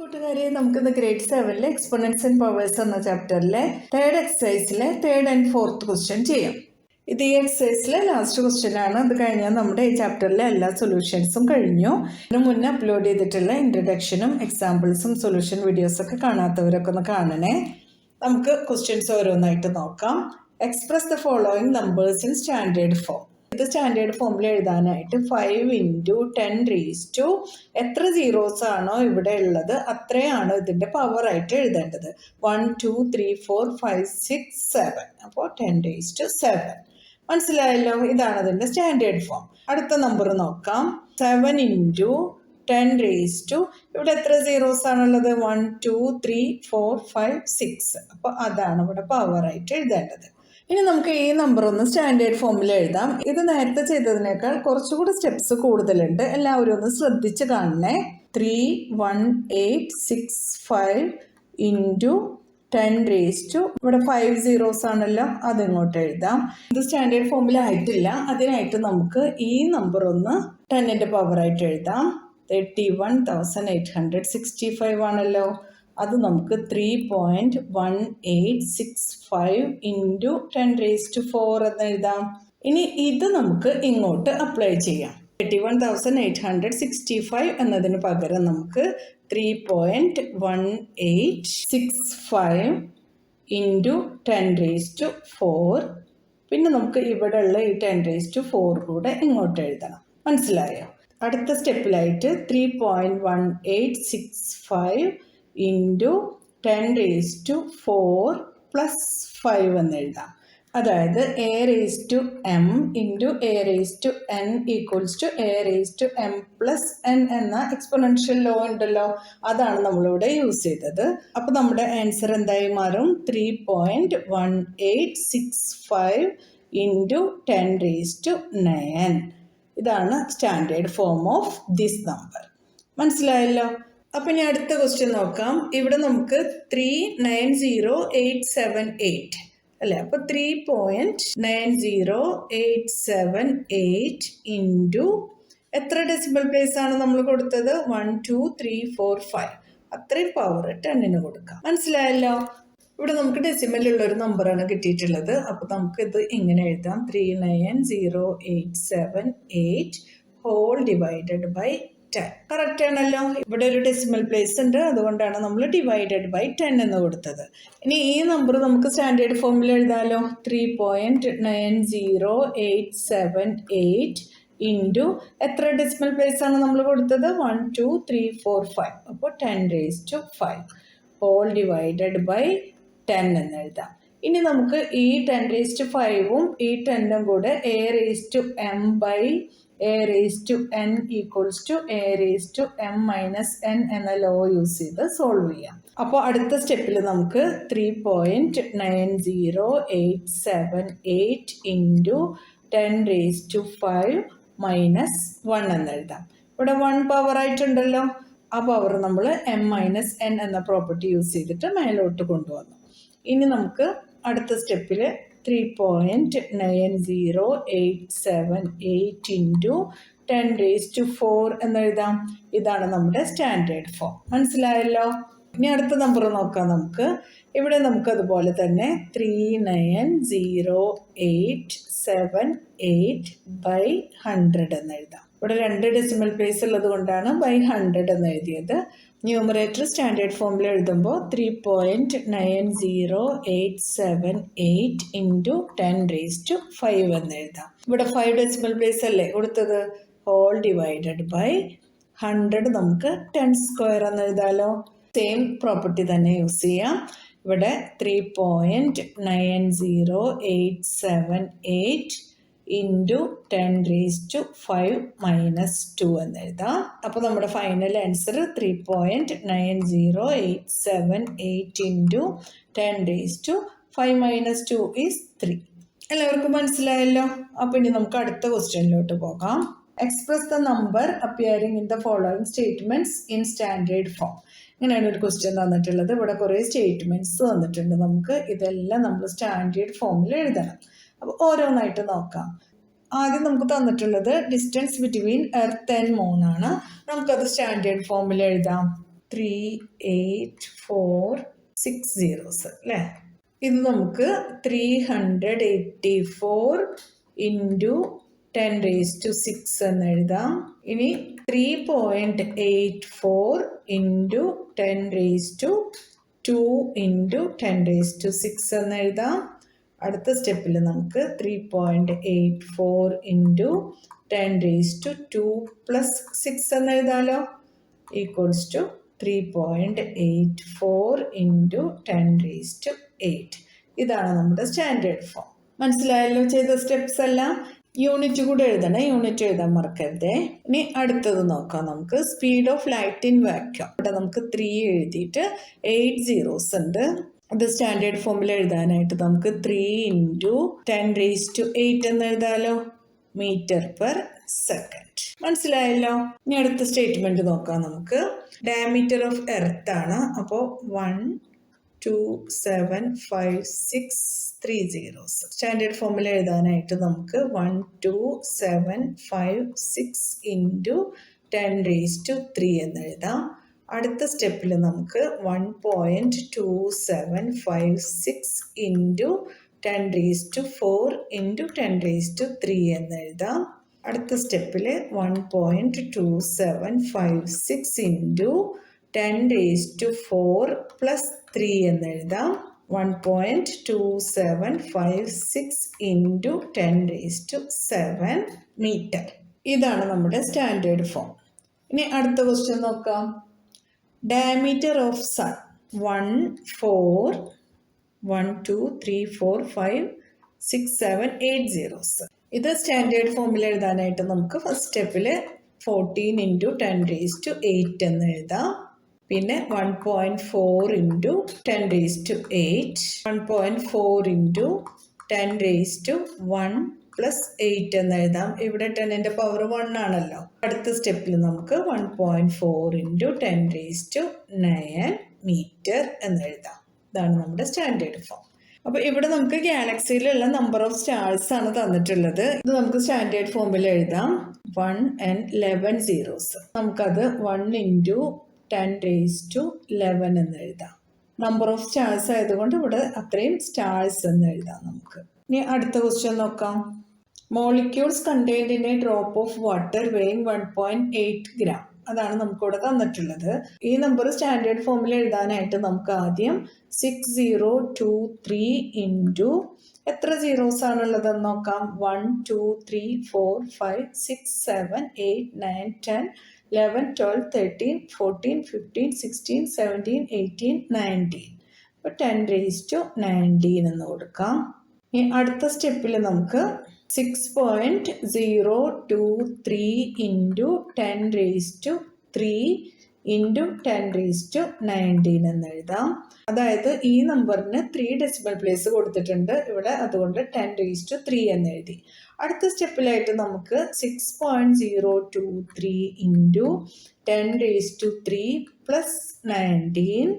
കൂട്ടുകാരെ, നമുക്കിന്ന് grade 7 exponents and powers എന്ന ചാപ്റ്ററിലെ തേർഡ് എക്സസൈസിലെ തേർഡ് ആൻഡ് ഫോർത്ത് ക്വസ്റ്റ്യൻ ചെയ്യാം. ഇത് ഈ എക്സസൈസിലെ ലാസ്റ്റ് ക്വസ്റ്റ്യൻ ആണ്. അത് കഴിഞ്ഞാൽ നമ്മുടെ ഈ ചാപ്റ്ററിലെ എല്ലാ സൊല്യൂഷൻസും കഴിഞ്ഞു. ഇതിന് മുന്നേ അപ്ലോഡ് ചെയ്തിട്ടുള്ള ഇൻട്രഡക്ഷനും എക്സാമ്പിൾസും സൊല്യൂഷൻ വീഡിയോസൊക്കെ കാണാത്തവരൊക്കെ ഒന്ന് കാണണേ. നമുക്ക് ക്വസ്റ്റ്യൻസ് ഓരോന്നായിട്ട് നോക്കാം. Express the following numbers in standard form. ഇത് സ്റ്റാൻഡേർഡ് ഫോമിൽ എഴുതാനായിട്ട് 5 × 10⁻⁴ എത്ര സീറോസ് ആണോ ഇവിടെ ഉള്ളത് അത്രയാണ് ഇതിൻ്റെ പവറായിട്ട് എഴുതേണ്ടത്. 1 2 3 4 5 6 7. അപ്പോൾ 10⁻⁷. മനസ്സിലായല്ലോ? ഇതാണ് അതിൻ്റെ സ്റ്റാൻഡേർഡ് ഫോം. അടുത്ത നമ്പർ നോക്കാം. 7 × 10⁻⁴. ഇവിടെ എത്ര സീറോസ് ആണുള്ളത്? 1 2 3 4 5 6. അപ്പോൾ അതാണ് ഇവിടെ പവറായിട്ട് എഴുതേണ്ടത്. ഇനി നമുക്ക് ഈ നമ്പർ ഒന്ന് സ്റ്റാൻഡേർഡ് ഫോമിൽ എഴുതാം. ഇത് നേരത്തെ ചെയ്തതിനേക്കാൾ കുറച്ചുകൂടി സ്റ്റെപ്സ് കൂടുതലുണ്ട്. എല്ലാവരും ഒന്ന് ശ്രദ്ധിച്ച് കാണണേ. 3 1 8 6 5 × 10⁻⁴. ഇവിടെ 5 സീറോസ് ആണല്ലോ, അതിങ്ങോട്ട് എഴുതാം. ഇത് സ്റ്റാൻഡേർഡ് ഫോമിലായിട്ടില്ല. അതിനായിട്ട് നമുക്ക് ഈ നമ്പർ ഒന്ന് 10ന്റെ പവറായിട്ട് എഴുതാം. 31,865 ആണല്ലോ. അത് നമുക്ക് 3.1865 × 10⁴ എന്ന് എഴുതാം. ഇനി ഇത് നമുക്ക് ഇങ്ങോട്ട് അപ്ലൈ ചെയ്യാം. 31,865 എന്നതിന് പകരം നമുക്ക് 3.1865 × 10⁴. പിന്നെ നമുക്ക് ഇവിടെ ഉള്ള ഈ 10⁴ കൂടെ ഇങ്ങോട്ട് എഴുതണം. മനസ്സിലായോ? അടുത്ത സ്റ്റെപ്പിലായിട്ട് 3.1865 × 10⁴ + 5 എന്ന് എഴുതാം. അതായത് a⁻m × a⁻n = a⁻m + n എന്ന എക്സ്പോണൻഷ്യൽ ലോ ഉണ്ടല്ലോ, അതാണ് നമ്മളിവിടെ യൂസ് ചെയ്തത്. അപ്പോൾ നമ്മുടെ ആൻസർ എന്തായി മാറും? 3.1865 × 10⁹. ഇതാണ് standard form of this number. മനസ്സിലായല്ലോ? അപ്പം ഇനി അടുത്ത ക്വസ്റ്റ്യൻ നോക്കാം. ഇവിടെ നമുക്ക് 390,878 അല്ലേ? അപ്പോൾ 3.90,878 × എത്ര ഡെസിമൽ പ്ലേസ് ആണ് നമ്മൾ കൊടുത്തത്? 1 2 3 4 5. അത്രയും പവർ 10ന് കൊടുക്കാം. മനസ്സിലായല്ലോ? ഇവിടെ നമുക്ക് ഡെസിമലിലുള്ളൊരു നമ്പറാണ് കിട്ടിയിട്ടുള്ളത്. അപ്പോൾ നമുക്കിത് ഇങ്ങനെ എഴുതാം. 390,878 / 10. കറക്റ്റ് ആണല്ലോ? ഇവിടെ ഒരു ഡെസിമൽ പ്ലേസ് ഉണ്ട്, അതുകൊണ്ടാണ് നമ്മൾ /10 എന്ന് കൊടുത്തത്. ഇനി ഈ നമ്പർ നമുക്ക് സ്റ്റാൻഡേർഡ് ഫോമിൽ എഴുതാമല്ലോ. 3.90878 × എത്ര ഡെസിമൽ പ്ലേസ് ആണ് നമ്മൾ കൊടുത്തത്? 1 2 3 4 5. അപ്പോൾ 10⁵ /10 എന്ന് എഴുതാം. ഇനി നമുക്ക് ഈ 10⁵ ഈ 10ഉം കൂടെ a⁻m a⁻n = a⁻m - n എന്ന ലോ യൂസ് ചെയ്ത് സോൾവ് ചെയ്യാം. അപ്പോൾ അടുത്ത സ്റ്റെപ്പിൽ നമുക്ക് 3.90878 × 10⁵ - 1 എന്ന് എഴുതാം. ഇവിടെ 1 പവർ ആയിട്ടുണ്ടല്ലോ. ആ പവർ നമ്മൾ m - n എന്ന പ്രോപ്പർട്ടി യൂസ് ചെയ്തിട്ട് മേലോട്ട് കൊണ്ടുവന്നു. ഇനി നമുക്ക് അടുത്ത സ്റ്റെപ്പിൽ 3.90878 × 10⁴ എന്നെഴുതാം. ഇതാണ് നമ്മുടെ സ്റ്റാൻഡേർഡ് ഫോം. മനസ്സിലായല്ലോ? ഇനി അടുത്ത നമ്പർ നോക്കാം നമുക്ക്. ഇവിടെ നമുക്ക് അതുപോലെ തന്നെ 390,878 എന്നെഴുതാം. ഇവിടെ 2 ഡെസിമൽ പ്ലേസ് ഉള്ളത് കൊണ്ടാണ് /100 എന്ന് എഴുതിയത്. ന്യൂമറേറ്റർ സ്റ്റാൻഡേർഡ് ഫോമിൽ എഴുതുമ്പോൾ 3.90878 × 10⁵ എന്ന് എഴുതാം. ഇവിടെ 5 ഡെസിമൽ പ്ലേസ് അല്ലേ കൊടുത്തത്? /100 നമുക്ക് 10² എന്ന് എഴുതാമല്ലോ. സെയിം പ്രോപ്പർട്ടി തന്നെ യൂസ് ചെയ്യാം. ഇവിടെ 3.90878 × 10⁵ -2 എന്ന് എഴുതാം. അപ്പോൾ നമ്മുടെ ഫൈനൽ ആൻസർ 3.90878 × 10⁵ -2 ഈസ് 3. എല്ലാവർക്കും മനസ്സിലായല്ലോ? അപ്പോൾ ഇനി നമുക്ക് അടുത്ത ക്വസ്റ്റ്യനിലോട്ട് പോകാം. Express the number appearing in the following statements in standard form. ഇങ്ങനെയാണ് ഒരു ക്വസ്റ്റ്യൻ തന്നിട്ടുള്ളത്. ഇവിടെ കുറേ സ്റ്റേറ്റ്മെന്റ്സ് തന്നിട്ടുണ്ട്. നമുക്ക് ഇതെല്ലാം നമ്മൾ സ്റ്റാൻഡേർഡ് ഫോമിൽ എഴുതണം. അപ്പോൾ ഓരോന്നായിട്ട് നോക്കാം. ആദ്യം നമുക്ക് തന്നിട്ടുള്ളത് distance between earth and moon ആണ്. നമുക്കത് സ്റ്റാൻഡേർഡ് ഫോമിൽ എഴുതാം. 6 zeros അല്ലേ? ഇത് നമുക്ക് 384 ഇൻറ്റു 10⁻6 എന്ന് എഴുതാം. ഇനി 3.84 ഇൻറ്റു 10⁻2 ഇൻറ്റു 10⁻6 എന്ന് എഴുതാം. അടുത്ത സ്റ്റെപ്പിൽ നമുക്ക് 3.84 ഇൻറ്റു 10⁻2 പ്ലസ് 6 എന്ന് എഴുതാമല്ലോ, ഈക്വൽസ് ടു 3.84 ഇൻറ്റു 10⁸. ഇതാണ് നമ്മുടെ സ്റ്റാൻഡേർഡ് ഫോം. മനസ്സിലായല്ലോ ചെയ്ത സ്റ്റെപ്സ് എല്ലാം? യൂണിറ്റ് കൂടെ എഴുതണേ, യൂണിറ്റ് എഴുതാൻ മറക്കരുതേ. ഇനി അടുത്തത് നോക്കാം. നമുക്ക് speed of light in vacuum. ഇവിടെ നമുക്ക് 3 എഴുതിയിട്ട് 8 zeros ഉണ്ട്. അത് സ്റ്റാൻഡേർഡ് ഫോമിൽ എഴുതാനായിട്ട് നമുക്ക് 3 ഇൻറ്റു 10⁸8 എന്ന് എഴുതാമല്ലോ, മീറ്റർ പെർ സെക്കൻഡ്. മനസ്സിലായല്ലോ? ഇനി അടുത്ത സ്റ്റേറ്റ്മെന്റ് നോക്കാം. നമുക്ക് ഡയമീറ്റർ ഓഫ് എർത്ത് ആണ്. അപ്പോൾ 1 2 7 5 6 3 zeros. സ്റ്റാൻഡേർഡ് ഫോമിൽ എഴുതാനായിട്ട് നമുക്ക് 1 2 7 5 6 ഇൻറ്റു 10⁻3 എന്ന് എഴുതാം. അടുത്ത സ്റ്റെപ്പിൽ നമുക്ക് 1.2756 ഇൻറ്റു 10⁻4 ഇൻറ്റു 10⁻3 എന്ന് എഴുതാം. അടുത്ത സ്റ്റെപ്പിൽ 1.2756 ഇൻറ്റു 10⁻4 പ്ലസ് 3 എന്ന് എഴുതാം. 1.2756 ഇൻറ്റു 10⁻7 മീറ്റർ. ഇതാണ് നമ്മുടെ സ്റ്റാൻഡേർഡ് ഫോം. ഇനി അടുത്ത ക്വസ്റ്റ്യൻ നോക്കാം. Diameter of sun 1 4 1 2 3 4 5 6 7 8 zeros. ഇത് സ്റ്റാൻഡേർഡ് ഫോമിൽ എഴുതാനായിട്ട് നമുക്ക് ഫസ്റ്റ് സ്റ്റെപ്പിൽ 14 ഇൻറ്റു 10⁸8 എന്ന് എഴുതാം. പിന്നെ 1.4 ഇൻറ്റു 10⁸8, 1.4 ഇൻറ്റു 10⁻1 പ്ലസ് 8 എന്ന് എഴുതാം. ഇവിടെ 10ന്റെ പവർ 1 ആണല്ലോ. അടുത്ത സ്റ്റെപ്പിൽ നമുക്ക് 1.4 ഇൻറ്റു 10⁻9 മീറ്റർ എന്ന് എഴുതാം. ഇതാണ് നമ്മുടെ സ്റ്റാൻഡേർഡ് ഫോം. അപ്പോൾ ഇവിടെ നമുക്ക് ഗാലക്സിയിലുള്ള നമ്പർ ഓഫ് സ്റ്റാർസ് ആണ് തന്നിട്ടുള്ളത്. ഇത് നമുക്ക് സ്റ്റാൻഡേർഡ് ഫോമിൽ എഴുതാം. 1 and 11 zeros. നമുക്കത് 1 ഇൻറ്റു 10⁻11 എന്ന് എഴുതാം. നമ്പർ ഓഫ് സ്റ്റാർസ് ആയതുകൊണ്ട് ഇവിടെ അത്രയും സ്റ്റാർസ് എന്ന് എഴുതാം നമുക്ക്. ഇനി അടുത്ത ക്വസ്റ്റ്യൻ നോക്കാം. Molecules contained in A drop of water weighing 1.8 gram. അതാണ് നമുക്കിവിടെ തന്നിട്ടുള്ളത്. ഈ നമ്പർ സ്റ്റാൻഡേർഡ് ഫോമിൽ എഴുതാനായിട്ട് നമുക്ക് ആദ്യം 6023 ഇൻറ്റു എത്ര സീറോസ് ആണുള്ളതെന്ന് നോക്കാം. 1 2 3 4 5 6 7 8 9 10 11 12 13 14 15 16 17 18 19. അപ്പോൾ 10⁻19 എന്ന് കൊടുക്കാം. ഇനി അടുത്ത സ്റ്റെപ്പിൽ നമുക്ക് 6.023 ഇൻറ്റു 10⁻3 ഇൻറ്റു 10⁻19 എന്ന് എഴുതാം. അതായത് ഈ നമ്പറിന് 3 ഡെസിമൽ പ്ലേസ് കൊടുത്തിട്ടുണ്ട് ഇവിടെ, അതുകൊണ്ട് 10⁻3 എന്ന് എഴുതി. അടുത്ത സ്റ്റെപ്പിലായിട്ട് നമുക്ക് 6.023 into 10⁻3 plus 19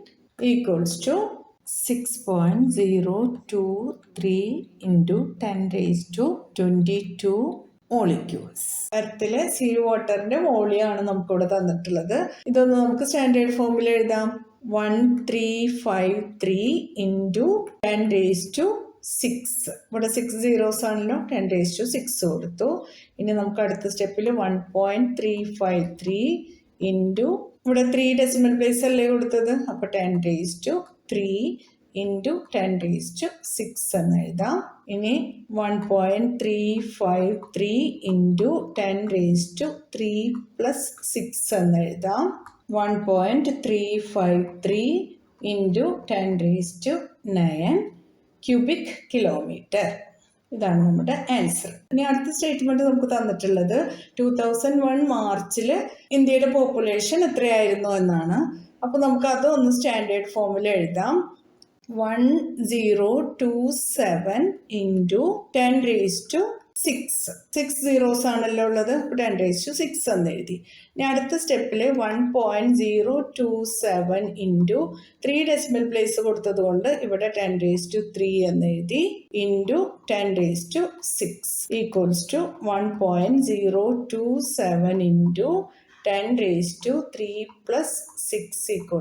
equals to 6.023 into 10⁻22 molecules. എർത്തിലെ സീ വാട്ടറിന്റെ വോളിയാണ് നമുക്കിവിടെ തന്നിട്ടുള്ളത്. ഇതൊന്ന് നമുക്ക് സ്റ്റാൻഡേർഡ് ഫോമിൽ എഴുതാം. 1353 ഇൻറ്റു 10⁻6. ഇവിടെ 6 zeros ആണല്ലോ, 10⁻6 കൊടുത്തു. ഇനി നമുക്ക് അടുത്ത സ്റ്റെപ്പിൽ 1.353 ഇൻറ്റു ഇവിടെ 3 ഡെസിമൽ പ്ലേസ് അല്ലേ കൊടുത്തത്, അപ്പോൾ 10⁻3 ഇൻറ്റു 10⁻6 എന്ന് എഴുതാം. ഇനി 1.353 ഇൻറ്റു 10⁻3 പ്ലസ് 6 എന്ന് എഴുതാം. 1.353 ഇൻറ്റു 10⁻9 ക്യൂബിക് കിലോമീറ്റർ. ഇതാണ് നമ്മുടെ ആൻസർ. ഇനി അടുത്ത സ്റ്റേറ്റ്മെന്റ് നമുക്ക് തന്നിട്ടുള്ളത് 2001 മാർച്ചിൽ ഇന്ത്യയുടെ പോപ്പുലേഷൻ എത്രയായിരുന്നു എന്നാണ്. അപ്പോൾ നമുക്ക് അത് ഒന്ന് സ്റ്റാൻഡേർഡ് ഫോമിൽ എഴുതാം. 1027 ഇൻറ്റു 10⁻6. 6 zeros ആണല്ലോ ഉള്ളത്, 10⁻6 എന്ന് എഴുതി. ഇനി അടുത്ത സ്റ്റെപ്പിൽ 1.027 ഇൻറ്റു 3 ഡെസിമൽ പ്ലേസ് കൊടുത്തത് കൊണ്ട് ഇവിടെ 10⁻3 എന്ന് എഴുതി ഇൻറ്റു 10⁻6 ഈക്വൽസ് ടു 1.027 ഇൻറ്റു 10⁻³ + 6 =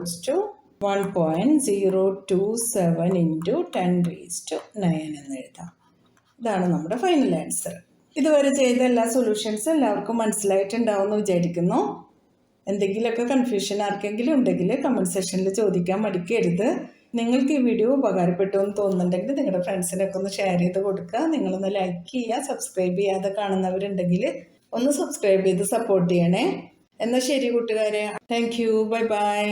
1.027 × 10⁻৯ എന്ന് എഴുതാം. ഇതാണ് നമ്മുടെ ഫൈനൽ ആൻസർ. ഇതുവരെ ചെയ്ത എല്ലാ സൊല്യൂഷൻസും എല്ലാവർക്കും മനസ്സിലായിട്ടുണ്ടാവും എന്ന് വിചാരിക്കുന്നു. എന്തെങ്കിലുമൊക്കെ കൺഫ്യൂഷൻ ആർക്കെങ്കിലും ഉണ്ടെങ്കിൽ കമൻറ്റ് സെക്ഷനിൽ ചോദിക്കാൻ മടിക്കരുത്. നിങ്ങൾക്ക് ഈ വീഡിയോ ഉപകാരപ്പെട്ടു എന്ന് തോന്നുന്നുണ്ടെങ്കിൽ നിങ്ങളുടെ ഫ്രണ്ട്സിനൊക്കെ ഒന്ന് ഷെയർ ചെയ്ത് കൊടുക്കുക. നിങ്ങളൊന്ന് ലൈക്ക് ചെയ്യുക. സബ്സ്ക്രൈബ് ചെയ്യാതെ കാണുന്നവരുണ്ടെങ്കിൽ ഒന്ന് സബ്സ്ക്രൈബ് ചെയ്ത് സപ്പോർട്ട് ചെയ്യണേ. എന്നാൽ ശരി കൂട്ടുകാരെ, താങ്ക് യു, ബൈ ബൈ.